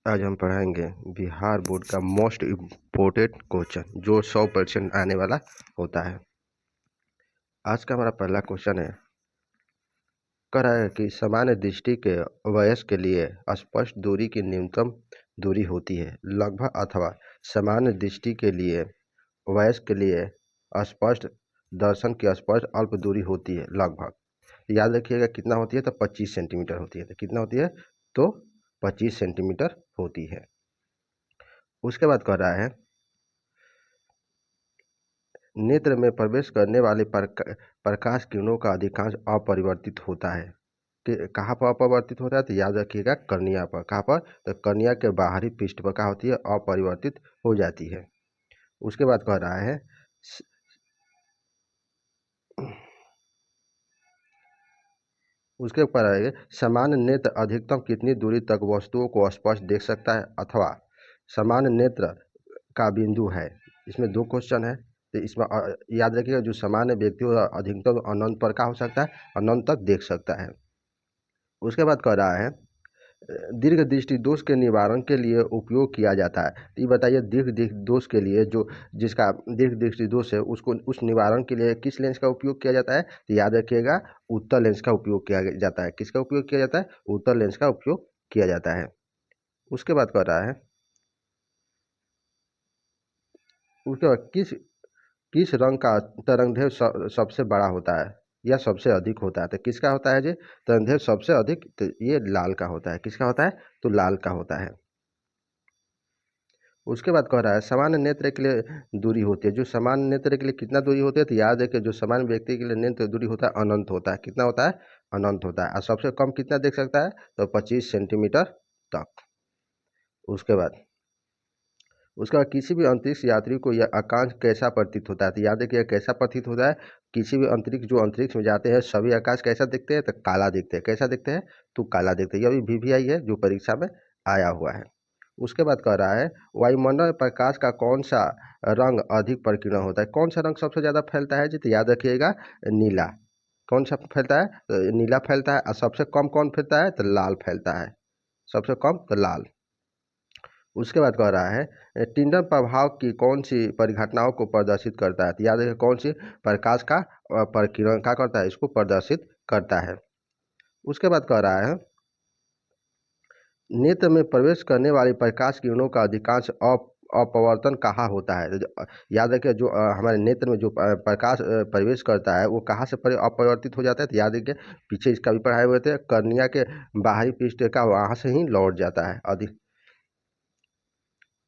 आज हम पढ़ाएंगे बिहार बोर्ड का मोस्ट इम्पोर्टेंट क्वेश्चन जो 100% आने वाला होता है। आज का हमारा पहला क्वेश्चन है, कह रहा है कि सामान्य दृष्टि के वयस्क के लिए स्पष्ट दूरी की न्यूनतम दूरी होती है लगभग, अथवा सामान्य दृष्टि के लिए वयस्क के लिए स्पष्ट दर्शन की स्पष्ट अल्प दूरी होती है लगभग। याद रखिएगा कितना होती है, तो 25 सेंटीमीटर होती है। तो कितना होती है, तो 25 सेंटीमीटर होती है। उसके बाद कह रहा है, नेत्र में प्रवेश करने वाले प्रकाश किरणों का अधिकांश अपरिवर्तित होता है। कि कहाँ पर अपरिवर्तित होता है, तो याद रखिएगा कर्निया पर। कहाँ पर, तो कर्निया के बाहरी पृष्ठ पर क्या होती है, अपरिवर्तित हो जाती है। उसके बाद कह रहा है, उसके ऊपर है, सामान्य नेत्र अधिकतम कितनी दूरी तक वस्तुओं को स्पष्ट देख सकता है, अथवा सामान्य नेत्र का बिंदु है। इसमें दो क्वेश्चन है, तो इसमें याद रखिएगा जो सामान्य व्यक्ति अधिकतम अनंत पर का हो सकता है, अनंत तक देख सकता है। उसके बाद कह रहा है, दीर्घ दृष्टि दोष के निवारण के लिए उपयोग किया जाता है। तो ये बताइए, दीर्घ दृष्टि दोष के लिए जो जिसका दीर्घ दृष्टि दोष है उसको उस निवारण के लिए किस लेंस का उपयोग किया जाता है, तो याद रखिएगा उत्तल लेंस का उपयोग किया जाता है। किसका उपयोग किया जाता है, उत्तल लेंस का उपयोग किया जाता है। उसके बाद कह रहा है, उसके बाद किस किस रंग का तरंगदैर्घ्य सबसे बड़ा होता है या सबसे अधिक होता है, तो किसका होता है जी तरंगदैर्घ्य सबसे अधिक, तो ये लाल का होता है। किसका होता है, तो लाल का होता है। उसके बाद कह रहा है, सामान्य नेत्र के लिए दूरी होती है। जो सामान्य नेत्र के लिए कितना दूरी होती है, तो याद है कि जो सामान्य व्यक्ति के लिए नेत्र दूरी होता है अनंत होता है। कितना होता है, अनंत होता है। और सबसे कम कितना देख सकता है, तो 25 सेंटीमीटर तक। उसके बाद किसी भी अंतरिक्ष यात्री को यह आकाश कैसा प्रतीत होता है, तो याद है कि यह कैसा प्रतीत होता है, किसी भी अंतरिक्ष में जाते हैं सभी आकाश कैसा दिखते हैं, तो काला दिखते हैं। कैसा दिखते हैं, तो काला दिखते हैं। यह भी VVI है जो परीक्षा में आया हुआ है। उसके बाद कह रहा है, वायुमंडल में प्रकाश का कौन सा रंग अधिक परिकीर्ण होता है। कौन सा रंग सबसे ज़्यादा फैलता है जी, तो याद रखिएगा नीला। कौन सा फैलता है, तो नीला फैलता है। और सबसे कम कौन फैलता है, तो लाल फैलता है। सबसे कम तो लाल। उसके बाद कह रहा है, टिंडन प्रभाव की कौन सी परिघटनाओं को प्रदर्शित करता है, तो याद रखिए कौन सी प्रकाश का परिकिरण क्या करता है, इसको प्रदर्शित करता है। उसके बाद कह रहा है, नेत्र में प्रवेश करने वाली प्रकाश किरणों का अधिकांश अपवर्तन कहाँ होता है। तो याद रखिए जो हमारे नेत्र में जो प्रकाश प्रवेश करता है वो कहाँ से अपरिवर्तित हो जाता है, तो याद रखिए पीछे इसका भी पढ़ाए हुए थे, कर्निया के बाहरी पृष्ठ का वहाँ से ही लौट जाता है अधिक।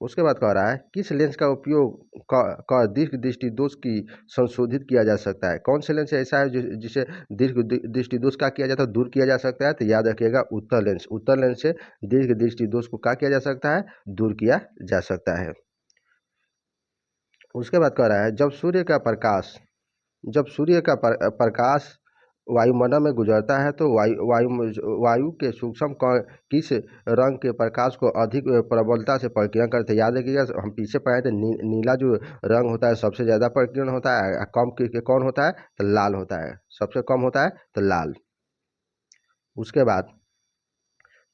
उसके बाद कह रहा है, किस लेंस का उपयोग कर दीर्घ दृष्टि दोष की संशोधित किया जा सकता है। कौन से लेंस ऐसा है जिसे दीर्घ दृष्टि दोष का किया जाता है, दूर किया जा सकता है, तो याद रखिएगा उत्तल लेंस। उत्तल लेंस से दीर्घ दृष्टि दोष को क्या किया जा सकता है, दूर किया जा सकता है। उसके बाद कह रहा है, जब सूर्य का प्रकाश वायुमंडल में गुजरता है तो वायु के सूक्ष्म कण किस रंग के प्रकाश को अधिक प्रबलता से परिकीर्ण करते हैं। याद रखिएगा हम पीछे पढ़े थे, नीला जो रंग होता है सबसे ज़्यादा परिकीर्ण होता है। कम के कौन होता है, तो लाल होता है। सबसे कम होता है तो लाल। उसके बाद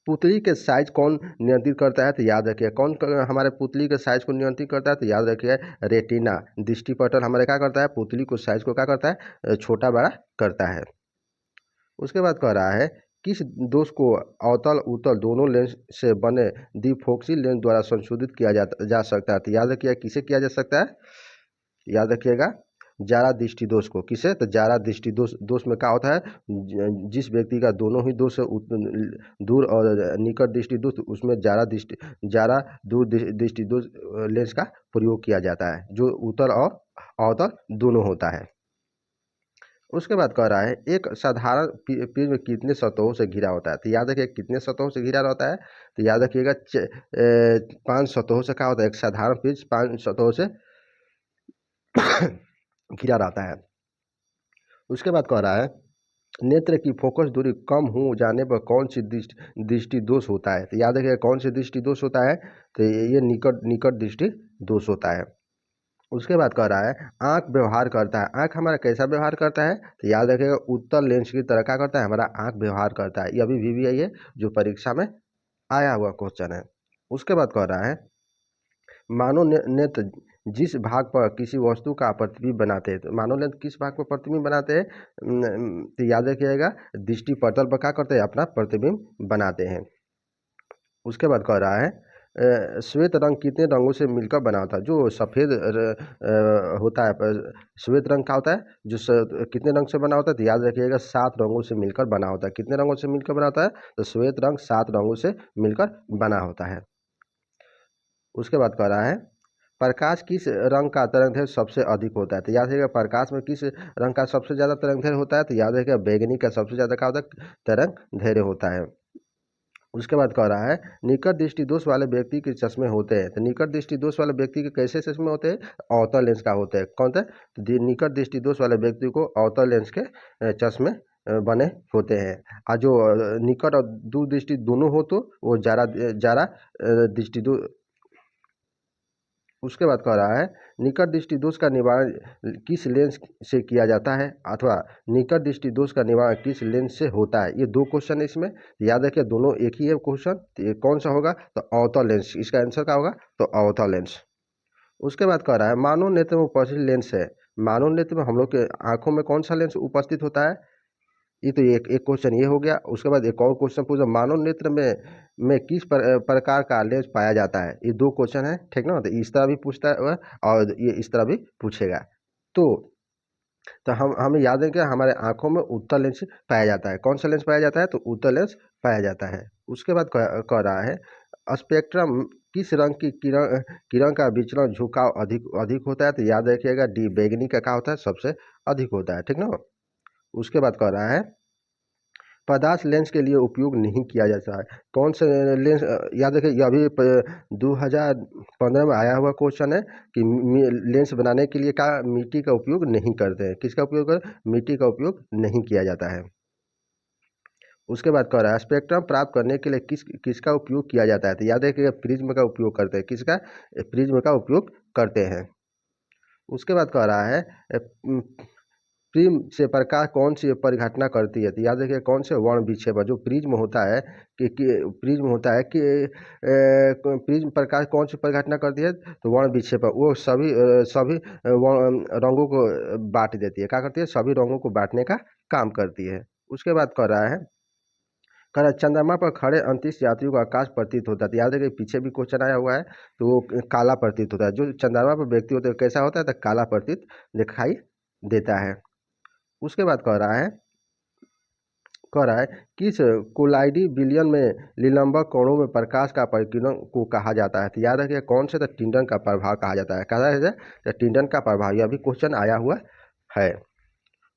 पुतली के साइज कौन नियंत्रित करता है, तो याद रखिए कौन हमारे पुतली के साइज को नियंत्रित करता है, तो याद रखिए रेटिना। दृष्टि पटल हमारे क्या करता है, पुतली को साइज को क्या करता है, छोटा बड़ा करता है। उसके बाद कह रहा है, किस दोष को अवतल उत्तल दोनों लेंस से बने द्विफोक्सी लेंस द्वारा संशोधित किया जा सकता है, तो याद रखिए किसे किया जा सकता है, याद रखिएगा जारा दृष्टि दोष को। किसे, तो जारा दृष्टि दोष में क्या होता है, जिस व्यक्ति का दोनों ही दोष दूर और निकट दृष्टि दोष, उसमें जारा दूर दृष्टि दोष लेंस का प्रयोग किया जाता है, जो उत्तल और अवतल दोनों होता है। उसके बाद कह रहा है, एक साधारण प्रिज्म कितने सतहों से घिरा होता है, तो याद रखिए कितने सतहों से घिरा रहता है, तो याद रखिएगा 5 सतहों से क्या होता है, एक साधारण प्रिज्म 5 सतहों से घिरा रहता है। उसके बाद कह रहा है, नेत्र की फोकस दूरी कम हो जाने पर कौन सी दृष्टि दोष होता है, तो याद रखिएगा कौन सी दृष्टि दोष होता है, तो ये निकट दृष्टि दोष होता है। उसके बाद कह रहा है, आँख व्यवहार करता है। आँख हमारा कैसा व्यवहार करता है, तो याद रखिएगा उत्तल लेंस की तरह क्या करता है, हमारा आँख व्यवहार करता है। यह भी VVI है जो परीक्षा में आया हुआ क्वेश्चन है। उसके बाद कह रहा है मानव नेत्र जिस भाग पर किसी वस्तु का प्रतिबिंब बनाते हैं, तो मानव नेत्र किस भाग पर प्रतिबिंब बनाते हैं, तो याद रखिएगा दृष्टि पटल पर क्या करते हैं, अपना प्रतिबिंब बनाते हैं। उसके बाद कह रहा है श्वेत रंग कितने रंगों से मिलकर बना होता है। जो सफ़ेद होता है, श्वेत रंग का होता है जो कितने रंग से बना होता है, तो याद रखिएगा 7 रंगों से मिलकर बना होता है। कितने रंगों से मिलकर बना होता है, तो श्वेत रंग 7 रंगों से मिलकर बना होता है। उसके बाद कह रहा है प्रकाश किस रंग का तरंगदैर्घ्य सबसे अधिक होता है, तो याद रखिएगा प्रकाश में किस रंग का सबसे ज़्यादा तरंगदैर्घ्य होता है, तो याद रखिएगा बैंगनी का सबसे ज़्यादा क्या होता है, तरंगदैर्घ्य होता है। उसके बाद कह रहा है निकट दृष्टि दोष वाले व्यक्ति के चश्मे होते हैं, तो निकट दृष्टि दोष वाले व्यक्ति के कैसे चश्मे होते हैं, अवतल लेंस का होते हैं। कौन सा, तो निकट दृष्टि दोष वाले व्यक्ति को अवतल लेंस के चश्मे बने होते हैं। और जो निकट और दूर दृष्टि दोनों हो तो वो जारा जारा दृष्टि दो। उसके बाद कह रहा है निकट दृष्टि दोष का निवारण किस लेंस से किया जाता है, अथवा निकट दृष्टि दोष का निवारण किस लेंस से होता है। ये 2 क्वेश्चन है इसमें, याद रखिए दोनों एक ही है क्वेश्चन। तो ये कौन सा होगा, तो अवतल लेंस, इसका आंसर क्या होगा, तो अवतल लेंस। उसके बाद कह रहा है मानव नेत्र में उपस्थित लेंस है, मानव नेत्र में हम लोग के आंखों में कौन सा लेंस उपस्थित होता है, ये तो एक एक क्वेश्चन ये हो गया। उसके बाद एक और क्वेश्चन पूछा मानव नेत्र में किस प्रकार का लेंस पाया जाता है। ये 2 क्वेश्चन है, ठीक ना। तो इस तरह भी पूछता है और ये इस तरह भी पूछेगा। तो हम हमें याद है कि हमारे आंखों में उत्तल लेंस पाया जाता है। कौन सा लेंस पाया जाता है, तो उत्तल लेंस पाया जाता है। उसके बाद कह रहा है स्पेक्ट्रम किस रंग की किरण किरण का विचलन झुकाव अधिक अधिक होता है, तो याद रखिएगा डी बैंगनी का क्या होता है, सबसे अधिक होता है, ठीक ना। उसके बाद कह रहा है पदार्थ लेंस के लिए उपयोग नहीं किया जाता है। कौन से लेंस, याद रखिए यह अभी 2015 में आया हुआ क्वेश्चन है कि लेंस बनाने के लिए क्या मिट्टी का उपयोग नहीं करते हैं। किसका उपयोग कर, मिट्टी का उपयोग नहीं किया जाता है। उसके बाद कह रहा है स्पेक्ट्रम प्राप्त करने के लिए किसका उपयोग किया जाता है, तो याद रखिएगा प्रिज्म का उपयोग करते हैं। किसका, प्रिज्म का उपयोग करते हैं। उसके बाद कह रहा है प्रिज्म से प्रकाश कौन सी परिघटना करती है, तो याद रखिए कौन से वर्ण विक्षेपण। जो प्रिज्म होता है प्रिज्म होता है कि प्रिज्म प्रकाश कौन सी परिघटना करती है, तो वर्ण विक्षेपण। वो सभी रंगों को बांट देती है, क्या करती है, सभी रंगों को बांटने का काम करती है। उसके बाद कह रहा है चंद्रमा पर खड़े अंतरिक्ष यात्रियों का आकाश प्रतीत होता है, तो याद रखिए पीछे भी क्वेश्चन आया हुआ है, तो वो काला प्रतीत होता है। जो चंद्रमा पर व्यक्ति होते हैं कैसा होता है, तो काला प्रतीत दिखाई देता है। उसके बाद कह रहा है किस कोलाइडी बिलियन में निलंबक कोणों में प्रकाश का परिकिरण को कहा जाता है, तो याद रखिए कौन से, तो टिंडन का प्रभाव कहा जाता है। कहा जाता है तो टिंडन का प्रभाव, यह भी क्वेश्चन आया हुआ है।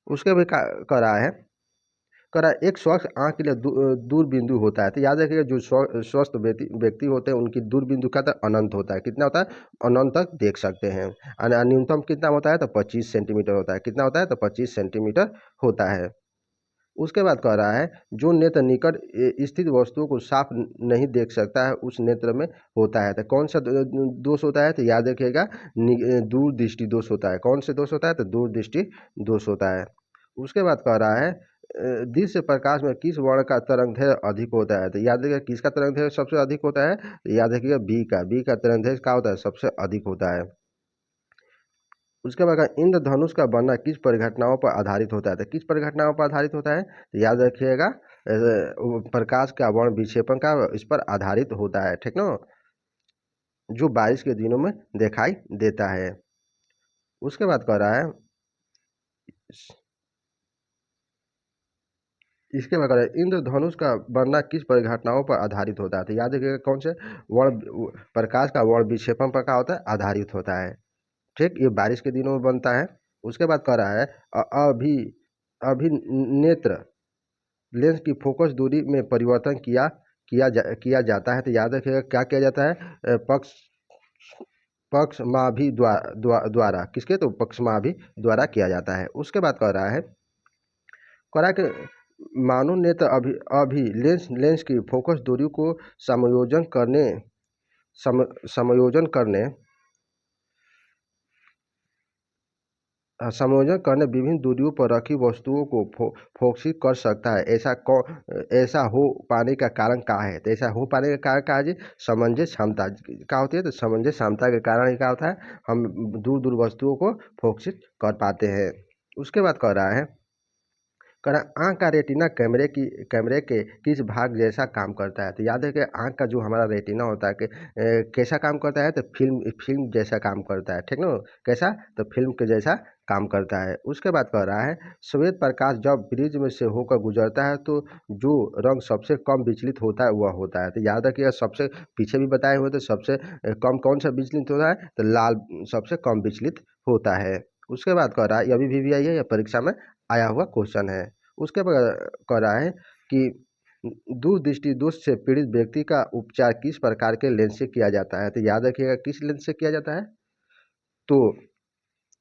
उसके भी कह रहा है एक स्वस्थ आँख के लिए दूर बिंदु होता है, तो याद रखिएगा जो स्वस्थ व्यक्ति होते हैं उनकी दूर बिंदु का तो अनंत होता है। कितना होता है, अनंत तक देख सकते हैं। न्यूनतम कितना होता है, तो 25 सेंटीमीटर होता है। कितना होता है, तो 25 सेंटीमीटर होता है। उसके बाद कह रहा है जो नेत्र निकट स्थित वस्तुओं को साफ नहीं देख सकता है उस नेत्र में होता है, तो कौन सा दोष होता है, तो याद रखिएगा दूर दृष्टि दोष होता है। कौन से दोष होता है, तो दूर दृष्टि दोष होता है। उसके बाद कह रहा है दृश्य प्रकाश में किस वर्ण का तरंगदैर्घ्य अधिक होता है, तो याद रखिएगा किसका तरंगदैर्घ्य सबसे अधिक होता है, तो याद रखिएगा बी का तरंगदैर्घ्य क्या होता है, सबसे अधिक होता है। उसके बाद इंद्रधनुष का बनना किस परिघटनाओं पर आधारित होता है, तो किस परिघटनाओं पर आधारित होता है, तो याद रखिएगा प्रकाश का वर्ण विक्षेपण का इस पर आधारित होता है, ठीक ना, जो बारिश के दिनों में दिखाई देता है। उसके बाद कह रहा है इसके बाद इंद्रधनुष का बनना किस परिघटनाओं पर आधारित होता है, तो याद रखिएगा कौन से वर्ण प्रकाश का वर्ण विक्षेपण पर क्या होता है, आधारित होता है। ठीक, ये बारिश के दिनों में बनता है। उसके बाद कह रहा है अभी अभिनेत्र लेंस की फोकस दूरी में परिवर्तन किया जाता है, तो याद रखिएगा क्या किया जाता है, पक्षमाभि द्वारा किसके, तो पक्षमाभि द्वारा किया जाता है। उसके बाद कह रहा है कि मानव नेत्र अभी लेंस की फोकस दूरी को समायोजन करने समायोजन करने विभिन्न दूरियों पर रखी वस्तुओं को फोकसित कर सकता है। ऐसा हो पाने का कारण क्या है? तो ऐसा हो पाने का कारण क्या है जी? समंजस क्षमता क्या होती है? तो समंजस क्षमता के कारण ही क्या होता है, हम दूर दूर वस्तुओं को फोकसित कर पाते हैं। उसके बाद कह रहा है, आँख का रेटिना कैमरे के किस भाग जैसा काम करता है? तो याद है कि आँख का जो हमारा रेटिना होता है कि कैसा काम करता है? तो फिल्म फिल्म जैसा काम करता है, ठीक ना? कैसा? तो फिल्म के जैसा काम करता है। उसके बाद कह रहा है, श्वेत प्रकाश जब प्रिज्म से होकर गुजरता है तो जो रंग सबसे कम विचलित होता है वह होता है। तो याद रखिएगा, सबसे पीछे भी बताए हुए, तो सबसे कम कौन सा विचलित होता है? तो लाल सबसे कम विचलित होता है। उसके बाद कह रहा है, यह भी VVI है, यह परीक्षा में आया हुआ क्वेश्चन है। उसके बाद कह रहा है कि दूरदृष्टि दोष से पीड़ित व्यक्ति का उपचार किस प्रकार के लेंस से किया जाता है? तो याद रखिएगा, किस लेंस से किया जाता है? तो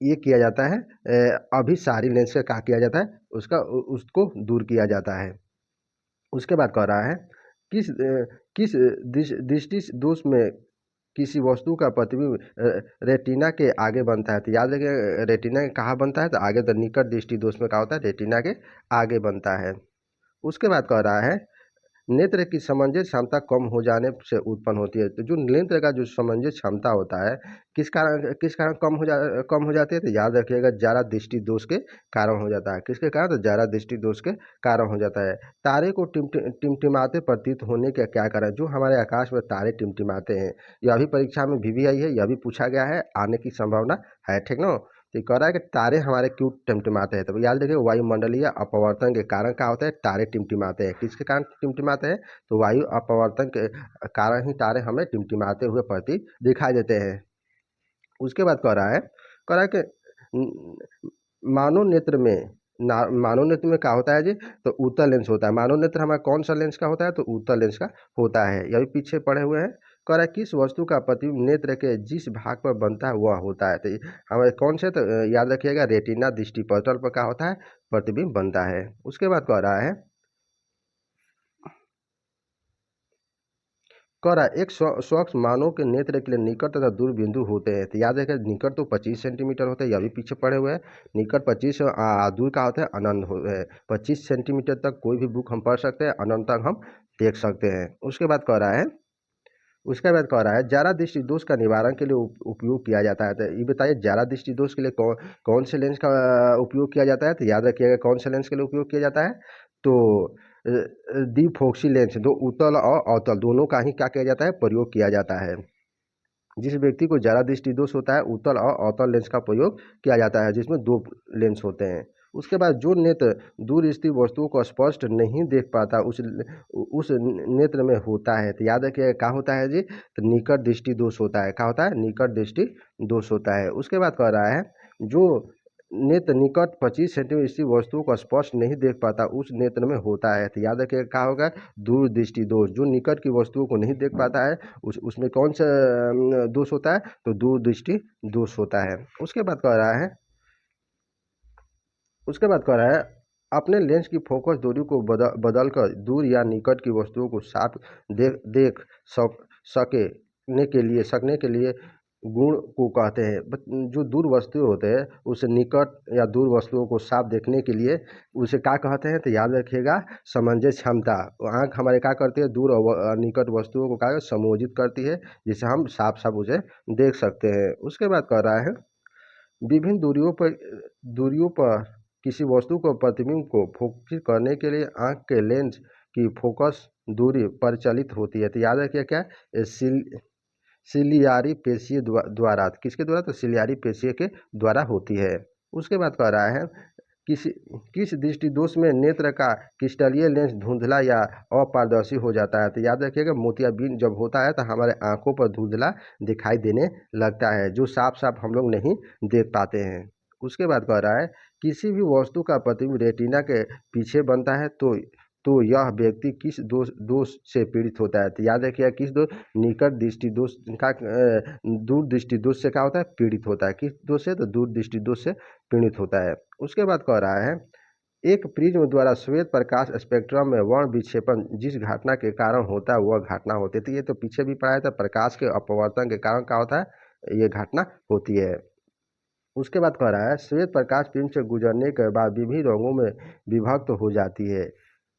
ये किया जाता है अभिसारी लेंस से क्या किया जाता है? उसको दूर किया जाता है। उसके बाद कह रहा है, किस दृष्टि दोष में किसी वस्तु का प्रतिबिंब रेटिना के आगे बनता है? तो याद रखिए, रेटिना के कहाँ बनता है? तो आगे, तो निकट दृष्टि दोष में क्या होता है? रेटिना के आगे बनता है। उसके बाद कह रहा है, नेत्र की समंजस क्षमता कम हो जाने से उत्पन्न होती है। तो जो नेत्र का जो समंजस क्षमता होता है, किस कारण कम हो जाती है? तो याद रखिएगा, ज़्यादा दृष्टि दोष के कारण हो जाता है। किसके कारण? तो ज़्यादा दृष्टि दोष के कारण हो जाता है। तारे को टिमटिमाते प्रतीत होने का क्या कारण है? जो हमारे आकाश में तारे टिमटिमाते हैं, यह भी परीक्षा में VVI है, यह भी पूछा गया है, आने की संभावना है, ठीक ना? तो ये कह रहा है कि तारे हमारे क्यों टिमटिमाते हैं? तो याद रखिए, वायुमंडलीय अपवर्तन के कारण क्या होता है? तारे टिमटिमाते हैं। किसके कारण टिमटिमाते हैं? तो वायु अपवर्तन के कारण ही तारे हमें टिमटिमाते हुए प्रतीत दिखाई देते हैं। उसके बाद कह रहा है कि मानव नेत्र में मानव नेत्र में क्या होता है जी? तो उत्तल लेंस होता है। मानव नेत्र हमारा कौन सा लेंस का होता है? तो उत्तल लेंस का होता है। यह भी पीछे पड़े हुए हैं। कह रहा है, किस वस्तु का प्रतिबिंब नेत्र के जिस भाग पर बनता है वह होता है? तो हमारे कौन से? तो याद रखिएगा, रेटिना दृष्टिपटल पर क्या होता है? प्रतिबिंब बनता है। उसके बाद कह रहा है, एक स्वच्छ मानव के नेत्र के लिए निकट तथा दूर बिंदु होते हैं। तो याद रखिए, निकट तो 25 सेंटीमीटर होता है, यह भी पीछे पड़े हुए हैं। निकट 25, दूर का होता है अनंत 25 सेंटीमीटर तक कोई भी बुक हम पढ़ सकते हैं, अनंत तक हम देख सकते हैं। उसके बाद कह रहा है, ज्यादा दृष्टि दोष का निवारण के लिए उपयोग किया जाता है। तो ये बताइए, ज्यादा दृष्टि दोष के लिए कौन से लेंस का उपयोग किया जाता है? तो याद रखिएगा, कौन से लेंस के लिए उपयोग किया जाता है? तो द्विफोक्सी लेंस, दो उत्तल और अवतल दोनों का ही क्या किया जाता है? प्रयोग किया जाता है। जिस व्यक्ति को ज्यादा दृष्टि दोष होता है, उत्तल और अवतल लेंस का प्रयोग किया जाता है, जिसमें दो लेंस होते हैं। उसके बाद जो नेत्र दूर स्थित वस्तुओं को स्पष्ट नहीं देख पाता, उस नेत्र में होता है। तो याद रखिए, क्या होता है जी? तो निकट दृष्टि दोष होता है। क्या होता है? निकट दृष्टि दोष होता है। उसके बाद कह रहा है, जो नेत्र निकट 25 सेंटीमीटर स्थित वस्तुओं को स्पष्ट नहीं देख पाता, उस नेत्र में होता है। तो याद रखिए, क्या होगा? दूर दृष्टि दोष। जो निकट की वस्तुओं को नहीं देख पाता है, उसमें कौन सा दोष होता है? तो दूर दृष्टि दोष होता है। उसके बाद कह रहा है, अपने लेंस की फोकस दूरी को बदलकर दूर या निकट की वस्तुओं को साफ देख सकने के लिए गुण को कहते हैं। जो दूर वस्तुएं होते हैं, उसे निकट या दूर वस्तुओं को साफ देखने के लिए उसे क्या कहते हैं? तो याद रखिएगा, समंजस क्षमता। आँख हमारे क्या करती है? दूर और निकट वस्तुओं को क्या समायोजित करती है, जिससे हम साफ साफ उसे देख सकते हैं। उसके बाद कह रहा है, विभिन्न दूरियों पर किसी वस्तु को प्रतिबिंब को फोकसित करने के लिए आँख के लेंस की फोकस दूरी परिचालित होती है। तो याद रखिए, क्या? सिलियारी पेशीय द्वारा। किसके द्वारा? तो सिलियारी पेशीय के द्वारा होती है। उसके बाद कह रहा है, किसी किस दृष्टि दोष में नेत्र का क्रिस्टलीय लेंस धुंधला या अपारदर्शी हो जाता है? तो याद रखिएगा, मोतियाबिंद जब होता है तो हमारे आंखों पर धुंधला दिखाई देने लगता है, जो साफ साफ हम लोग नहीं देख पाते हैं। उसके बाद कह रहा है, किसी भी वस्तु का प्रतिबिंब रेटिना के पीछे बनता है तो यह व्यक्ति किस दोष से पीड़ित होता है? तो याद रखिएगा, किस दोष? निकट दृष्टि दोष का दूर दृष्टि दोष से क्या होता है? पीड़ित होता है। किस दोष से? तो दूर दृष्टि दोष से पीड़ित होता है। उसके बाद कह रहा है, एक प्रिज्म द्वारा श्वेत प्रकाश स्पेक्ट्रम में वर्ण विक्षेपण जिस घटना के कारण होता है वह घटना होती है। तो ये तो पीछे भी पढ़ाया था, प्रकाश के अपवर्तन के कारण क्या होता है? ये घटना होती है। उसके बाद कह रहा है श्वेत प्रकाश प्रिज्म से गुजरने के बाद विभिन्न रंगों में विभक्त हो जाती है।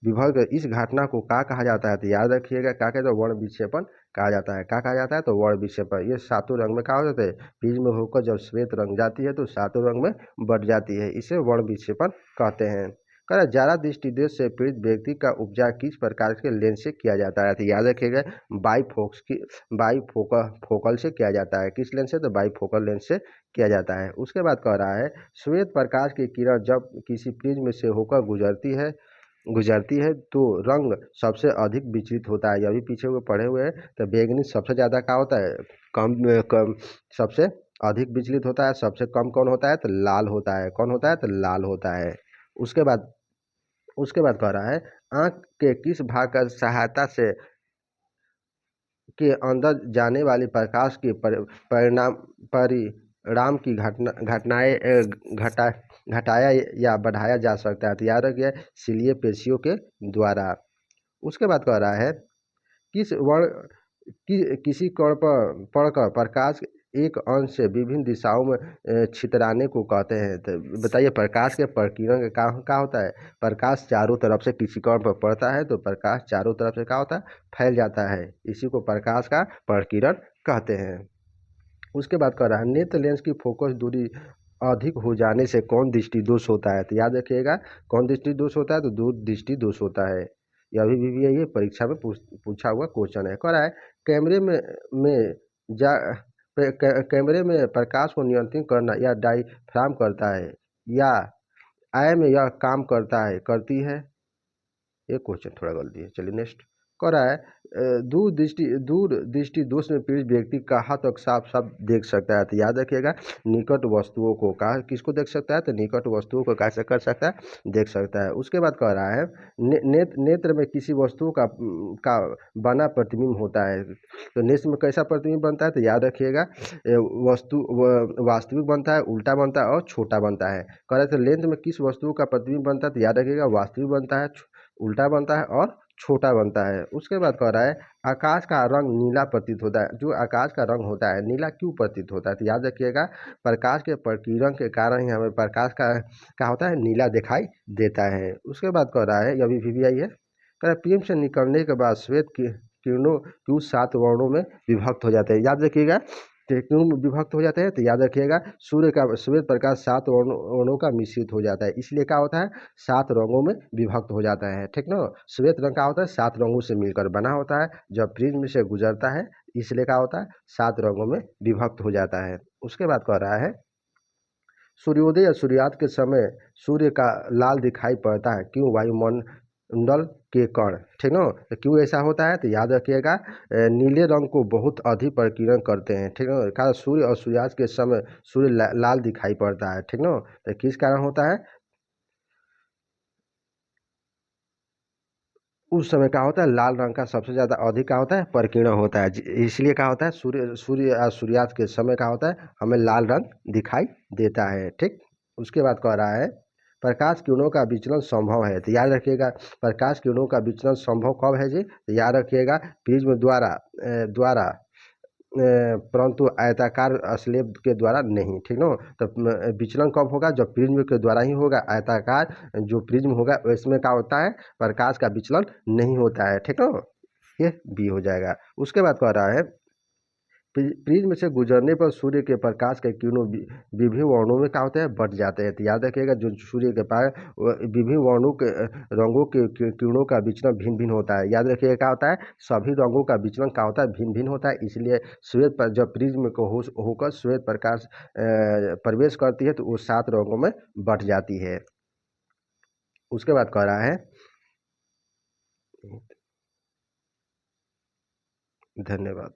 विभक्त इस घटना को क्या कहा जाता है? तो याद रखिएगा क्या कहते हैं, वर्ण विक्षेपण कहा जाता है। क्या कहा जाता है? तो वर्ण विक्षेपण। ये सातों रंग में क्या हो जाता है? प्रिज्म में होकर जब श्वेत रंग जाती है तो सातों रंग में बढ़ जाती है, इसे वर्ण विक्षेपण कहते हैं। कह रहा ज्यादा दृष्टि दोष से पीड़ित व्यक्ति का उपचार किस प्रकार के लेंस से किया जाता है? तो याद रखिएगा बाईफोक्स की बाईफोकल से किया जाता है। किस लेंस से? तो बाईफोकल लेंस से किया जाता है। उसके बाद कह रहा है श्वेत प्रकाश की किरण जब किसी प्रिज्म से होकर गुजरती है तो रंग सबसे अधिक विचलित होता है। अभी पीछे हुए पढ़े हुए हैं तो बैंगनी सबसे ज़्यादा क्या होता है? कम सबसे अधिक विचलित होता है। सबसे कम कौन होता है? तो लाल होता है। कौन होता है? तो लाल होता है। उसके बाद कह रहा है आँख के किस भाग का सहायता से के अंदर जाने वाली प्रकाश के परिणाम की घटनाएं घटा घटाया या बढ़ाया जा सकता है। तो याद रखिए सिलीय पेशियों के द्वारा। उसके बाद कह रहा है किस वर्ण किसी कण पर पड़कर प्रकाश एक अंश से विभिन्न दिशाओं में छितराने को कहते हैं। तो बताइए प्रकाश के प्रकीर्णन का क्या होता है? प्रकाश चारों तरफ से किसी कण पर पड़ता है तो प्रकाश चारों तरफ से क्या होता है? फैल जाता है। इसी को प्रकाश का प्रकीर्णन कहते हैं। उसके बाद कह रहा है नेत्र लेंस की फोकस दूरी अधिक हो जाने से कौन दृष्टि दोष होता है? तो याद रखिएगा कौन दृष्टि दोष होता है? तो दूर दृष्टि दोष होता है। ये अभी भी ये परीक्षा में पूछा हुआ क्वेश्चन है। कह रहा है कैमरे में जा कैमरे में प्रकाश को नियंत्रित करना या डायफ्राम करता है या आई में यह काम करती है। ये क्वेश्चन थोड़ा गलती है। चलिए नेक्स्ट कह रहा है दूर दृष्टि दोष में पीड़ित व्यक्ति कहाँ तक साफ साफ देख सकता है? तो याद रखिएगा निकट वस्तुओं को कहा किसको देख सकता है? तो निकट वस्तुओं को कैसे कर सकता है? देख सकता है। उसके बाद कह रहा है नेत्र में किसी वस्तु का बना प्रतिबिंब होता है। तो नेत्र में कैसा प्रतिबिंब बनता है? तो याद रखिएगा वास्तविक बनता है, उल्टा बनता है और छोटा बनता है। कह रहे थे लेंथ में किस वस्तु का प्रतिबिंब बनता है? तो याद रखिएगा वास्तविक बनता है, उल्टा बनता है और छोटा बनता है। उसके बाद कह रहा है आकाश का रंग नीला प्रतीत होता है। जो आकाश का रंग होता है नीला क्यों प्रतीत होता है? तो याद रखिएगा प्रकाश के प्रकीर्णन के कारण ही हमें प्रकाश का क्या होता है? नीला दिखाई देता है। उसके बाद कह रहा है अभी भी आई है कह रहा है पीएम से निकलने के बाद श्वेत की किरणों क्यों 7 वर्णों में विभक्त हो जाते हैं? याद रखिएगा क्यों विभक्त हो जाते हैं? तो याद रखिएगा सूर्य का श्वेत प्रकाश 7 वर्णों का मिश्रित हो जाता है, इसलिए क्या होता है? 7 रंगों में विभक्त हो जाता है। ठीक ना? श्वेत रंग क्या होता है? 7 रंगों से मिलकर बना होता है। जब प्रिज्म से गुजरता है इसलिए क्या होता है? 7 रंगों में विभक्त हो जाता है। उसके बाद कह रहा है सूर्योदय या सूर्यास्त के समय सूर्य का लाल दिखाई पड़ता है क्यों? वायुमंडल के कण। ठीक ना? तो क्यों ऐसा होता है? तो याद रखिएगा नीले रंग को बहुत अधिक प्रकीर्णन करते हैं। ठीक ना? कारण सूर्य और सूर्यास्त के समय सूर्य लाल दिखाई पड़ता है। ठीक ना? तो किस कारण होता है? उस समय क्या होता है? लाल रंग का सबसे ज़्यादा अधिक क्या होता है? प्रकीर्णन होता है। इसलिए क्या होता है? सूर्य या सूर्यास्त के समय क्या होता है? हमें लाल रंग दिखाई देता है। ठीक। उसके बाद कह रहा है प्रकाश किरणों का विचलन संभव है। तो याद रखिएगा प्रकाश किरणों का विचलन संभव कब है जी? तो याद रखिएगा प्रिज्म द्वारा परंतु आयताकार स्लेब के द्वारा नहीं। ठीक ना? तो विचलन कब होगा? जब प्रिज्म के द्वारा ही होगा। आयताकार जो प्रिज्म होगा इसमें क्या होता है? प्रकाश का विचलन नहीं होता है। ठीक ना? ये बी हो जाएगा। उसके बाद कह रहा है प्रिज्म से गुजरने पर सूर्य के प्रकाश के किरणों विभिन्न वर्णों में क्या होते हैं? बट जाते हैं। तो याद रखिएगा जो सूर्य के पास विभिन्न वर्णों के रंगों के किरणों का विचलन भिन्न भिन्न होता है। याद रखिएगा क्या होता है? सभी रंगों का विचलन क्या होता है? भिन्न भिन्न होता है। इसलिए श्वेत पर जब प्रिज्म को होकर श्वेत प्रकाश प्रवेश करती है तो वो 7 रंगों में बट जाती है। उसके बाद कह रहा है धन्यवाद।